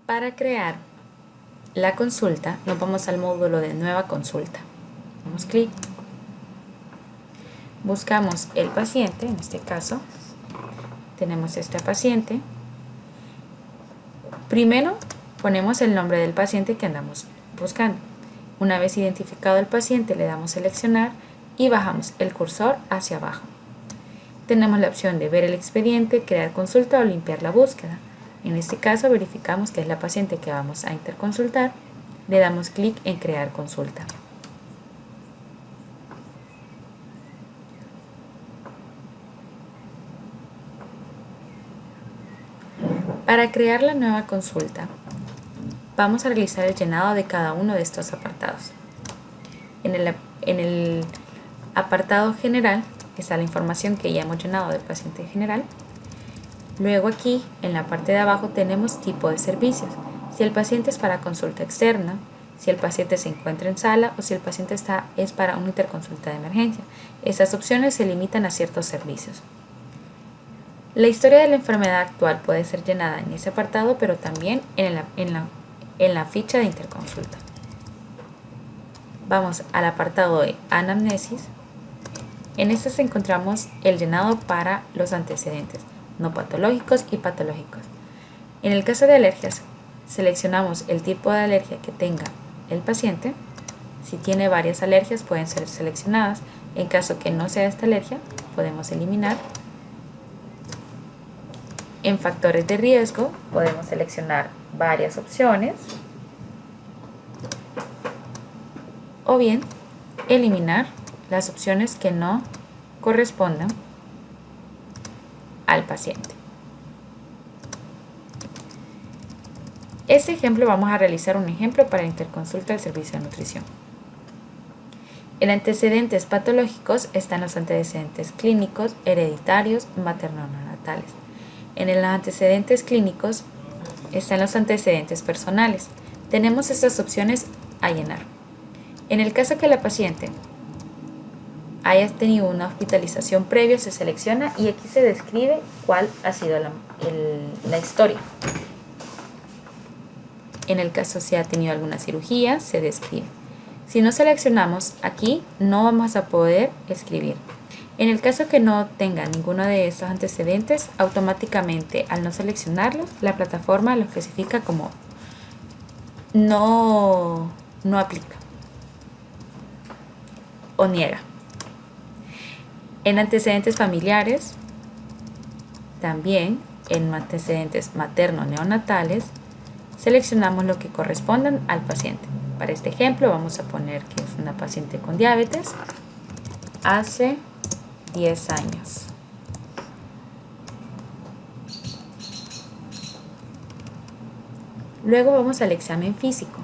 Para crear la consulta, nos vamos al módulo de nueva consulta. Damos clic. Buscamos el paciente, en este caso tenemos este paciente. Primero ponemos el nombre del paciente que andamos buscando. Una vez identificado el paciente, le damos seleccionar y bajamos el cursor hacia abajo. Tenemos la opción de ver el expediente, crear consulta o limpiar la búsqueda. En este caso verificamos que es la paciente que vamos a interconsultar. Le damos clic en crear consulta. Para crear la nueva consulta, vamos a realizar el llenado de cada uno de estos apartados. En el apartado general está la información que ya hemos llenado del paciente general. Luego aquí en la parte de abajo tenemos tipo de servicios, si el paciente es para consulta externa, si el paciente se encuentra en sala o si el paciente es para una interconsulta de emergencia. Estas opciones se limitan a ciertos servicios. La historia de la enfermedad actual puede ser llenada en ese apartado, pero también en la ficha de interconsulta. Vamos al apartado de anamnesis. En este encontramos el llenado para los antecedentes no patológicos y patológicos. En el caso de alergias, seleccionamos el tipo de alergia que tenga el paciente. Si tiene varias alergias, pueden ser seleccionadas. En caso que no sea esta alergia, podemos eliminar. En factores de riesgo, podemos seleccionar varias opciones. O bien, eliminar las opciones que no correspondan al paciente. Este ejemplo vamos a realizar un ejemplo para interconsulta del servicio de nutrición. En antecedentes patológicos están los antecedentes clínicos, hereditarios, materno-neonatales. En los antecedentes clínicos están los antecedentes personales. Tenemos estas opciones a llenar. En el caso que la paciente haya tenido una hospitalización previa, se selecciona y aquí se describe cuál ha sido la historia. En el caso si ha tenido alguna cirugía, se describe. Si no seleccionamos aquí, no vamos a poder escribir. En el caso que no tenga ninguno de estos antecedentes, automáticamente al no seleccionarlos, la plataforma lo clasifica como no aplica o niega. En antecedentes familiares, también en antecedentes materno-neonatales, seleccionamos lo que correspondan al paciente. Para este ejemplo vamos a poner que es una paciente con diabetes hace 10 años. Luego vamos al examen físico.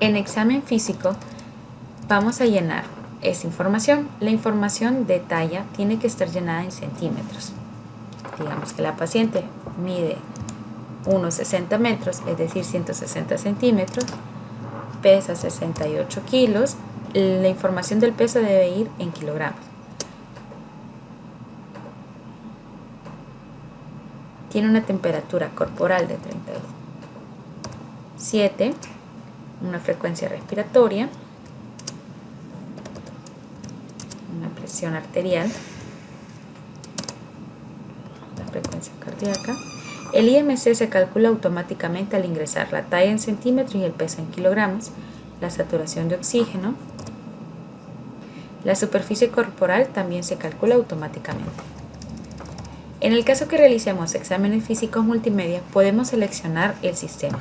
En examen físico vamos a llenar esa información. La información de talla tiene que estar llenada en centímetros. Digamos que la paciente mide unos 60 metros, es decir, 160 centímetros, pesa 68 kilos. La información del peso debe ir en kilogramos. Tiene una temperatura corporal de 37, una frecuencia respiratoria, una presión arterial, la frecuencia cardíaca. El IMC se calcula automáticamente al ingresar la talla en centímetros y el peso en kilogramos, la saturación de oxígeno. La superficie corporal también se calcula automáticamente. En el caso que realicemos exámenes físicos multimedia, podemos seleccionar el sistema.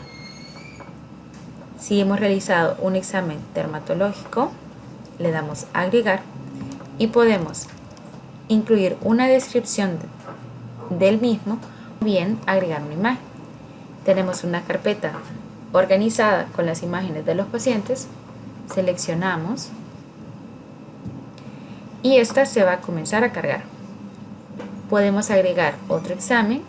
Si hemos realizado un examen dermatológico, le damos a agregar y podemos incluir una descripción del mismo o bien agregar una imagen. Tenemos una carpeta organizada con las imágenes de los pacientes, seleccionamos y esta se va a comenzar a cargar. Podemos agregar otro examen.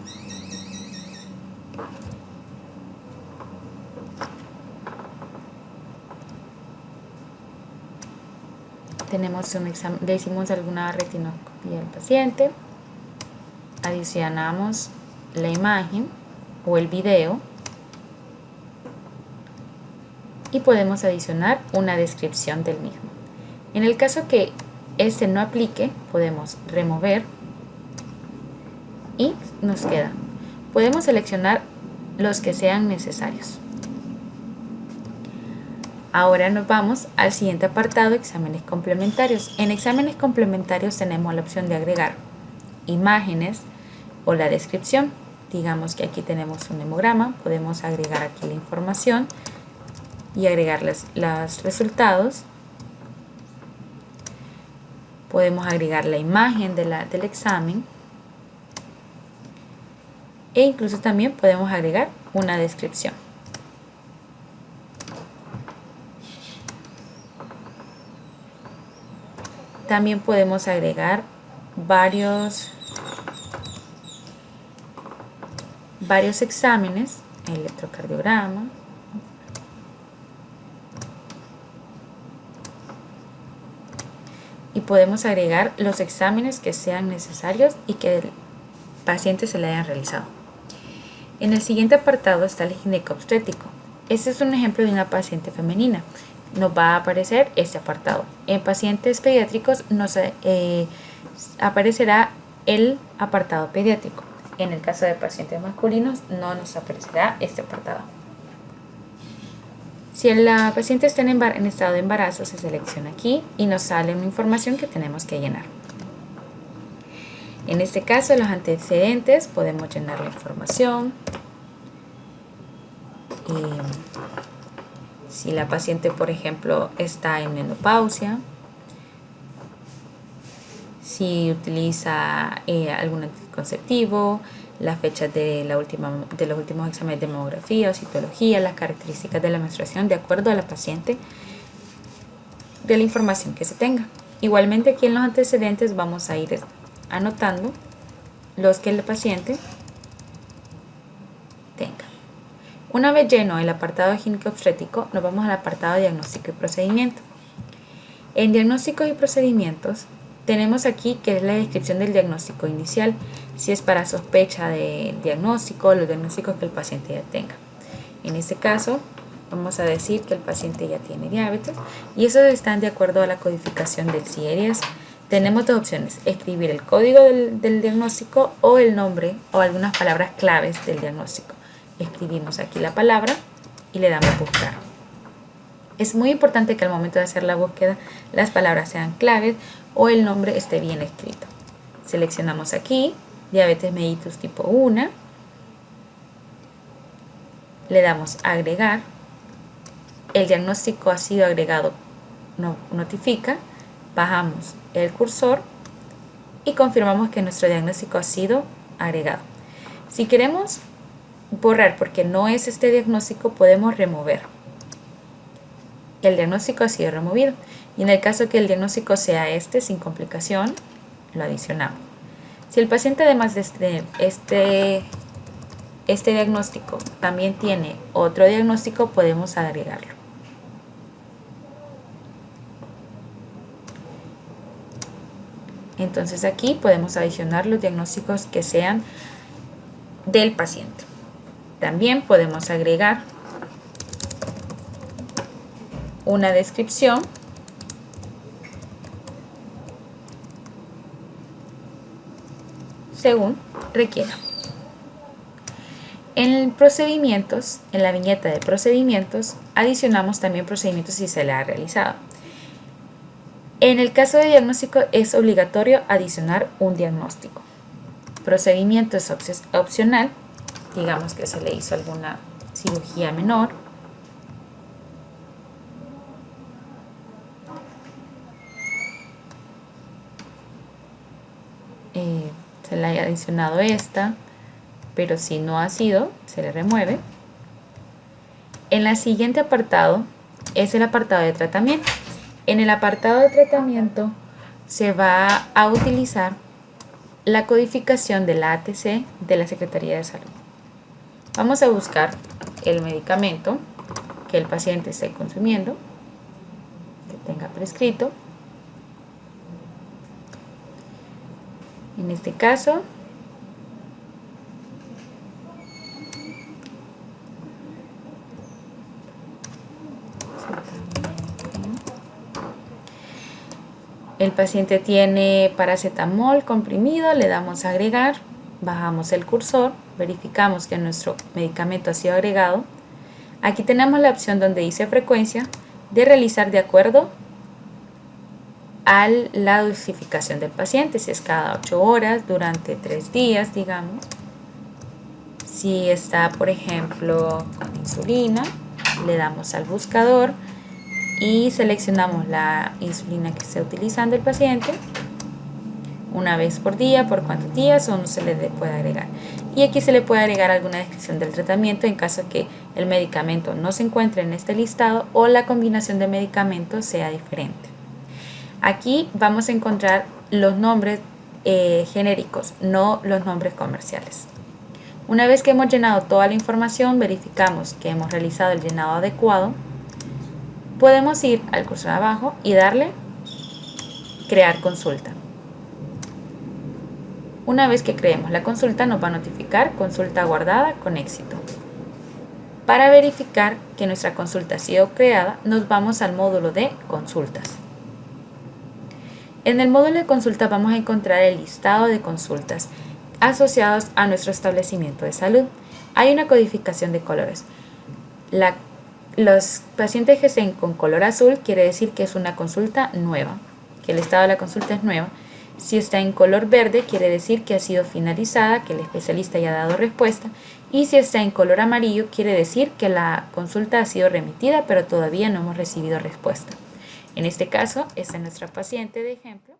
Tenemos un examen, le hicimos alguna retinoscopia al paciente, adicionamos la imagen o el video y podemos adicionar una descripción del mismo. En el caso que este no aplique, podemos remover y nos queda. Podemos seleccionar los que sean necesarios. Ahora nos vamos al siguiente apartado, exámenes complementarios. En exámenes complementarios tenemos la opción de agregar imágenes o la descripción. Digamos que aquí tenemos un hemograma, podemos agregar aquí la información y agregar los resultados. Podemos agregar la imagen del examen e incluso también podemos agregar una descripción. También podemos agregar varios exámenes, electrocardiograma, y podemos agregar los exámenes que sean necesarios y que el paciente se le hayan realizado. En el siguiente apartado está el ginecobstétrico. Este es un ejemplo de una paciente femenina. Nos va a aparecer este apartado. En pacientes pediátricos nos aparecerá el apartado pediátrico. En el caso de pacientes masculinos no nos aparecerá este apartado. Si la paciente está en estado de embarazo, se selecciona aquí y nos sale una información que tenemos que llenar. En este caso, los antecedentes, podemos llenar la información. Si la paciente, por ejemplo, está en menopausia, si utiliza algún anticonceptivo, las fechas de los últimos exámenes de mamografía o citología, las características de la menstruación de acuerdo a la paciente, de la información que se tenga. Igualmente aquí en los antecedentes vamos a ir anotando los que el paciente tenga. Una vez lleno el apartado ginecobstétrico, nos vamos al apartado de diagnóstico y procedimiento. En diagnósticos y procedimientos tenemos aquí que es la descripción del diagnóstico inicial, si es para sospecha de diagnóstico, los diagnósticos que el paciente ya tenga. En este caso, vamos a decir que el paciente ya tiene diabetes y esos están de acuerdo a la codificación del CIE-10. Tenemos dos opciones, escribir el código del diagnóstico o el nombre o algunas palabras claves del diagnóstico. Escribimos aquí la palabra y le damos buscar. Es muy importante que al momento de hacer la búsqueda las palabras sean claves o el nombre esté bien escrito. Seleccionamos aquí diabetes mellitus tipo 1, le damos agregar, el diagnóstico ha sido agregado, notifica, bajamos el cursor y confirmamos que nuestro diagnóstico ha sido agregado. Si queremos borrar porque no es este diagnóstico, podemos remover. El diagnóstico ha sido removido y en el caso que el diagnóstico sea este sin complicación, lo adicionamos. Si el paciente además de este diagnóstico también tiene otro diagnóstico, podemos agregarlo. Entonces aquí podemos adicionar los diagnósticos que sean del paciente. También podemos agregar una descripción según requiera. En procedimientos, en la viñeta de procedimientos, adicionamos también procedimientos si se le ha realizado. En el caso de diagnóstico es obligatorio adicionar un diagnóstico. Procedimiento es opcional, digamos que se le hizo alguna cirugía menor. Se le haya adicionado esta, pero si no ha sido, se le remueve. En el siguiente apartado es el apartado de tratamiento. En el apartado de tratamiento se va a utilizar la codificación de la ATC de la Secretaría de Salud. Vamos a buscar el medicamento que el paciente esté consumiendo, que tenga prescrito. En este caso, El paciente tiene paracetamol comprimido, le damos a agregar, bajamos el cursor, verificamos que nuestro medicamento ha sido agregado. Aquí tenemos la opción donde dice frecuencia de realizar de acuerdo a la dosificación del paciente, si es cada 8 horas, durante 3 días, digamos. Si está, por ejemplo, con insulina, le damos al buscador y seleccionamos la insulina que está utilizando el paciente, una vez por día, por cuántos días o no se le puede agregar. Y aquí se le puede agregar alguna descripción del tratamiento en caso que el medicamento no se encuentre en este listado o la combinación de medicamentos sea diferente. Aquí vamos a encontrar los nombres genéricos, no los nombres comerciales. Una vez que hemos llenado toda la información, verificamos que hemos realizado el llenado adecuado. Podemos ir al cursor abajo y darle crear consulta. Una vez que creemos la consulta, nos va a notificar consulta guardada con éxito. Para verificar que nuestra consulta ha sido creada, nos vamos al módulo de consultas. En el módulo de consultas vamos a encontrar el listado de consultas asociados a nuestro establecimiento de salud. Hay una codificación de colores. Los pacientes que estén con color azul quiere decir que es una consulta nueva, que el estado de la consulta es nueva. Si está en color verde quiere decir que ha sido finalizada, que el especialista ya ha dado respuesta. Y si está en color amarillo quiere decir que la consulta ha sido remitida pero todavía no hemos recibido respuesta. En este caso, esta es nuestra paciente de ejemplo.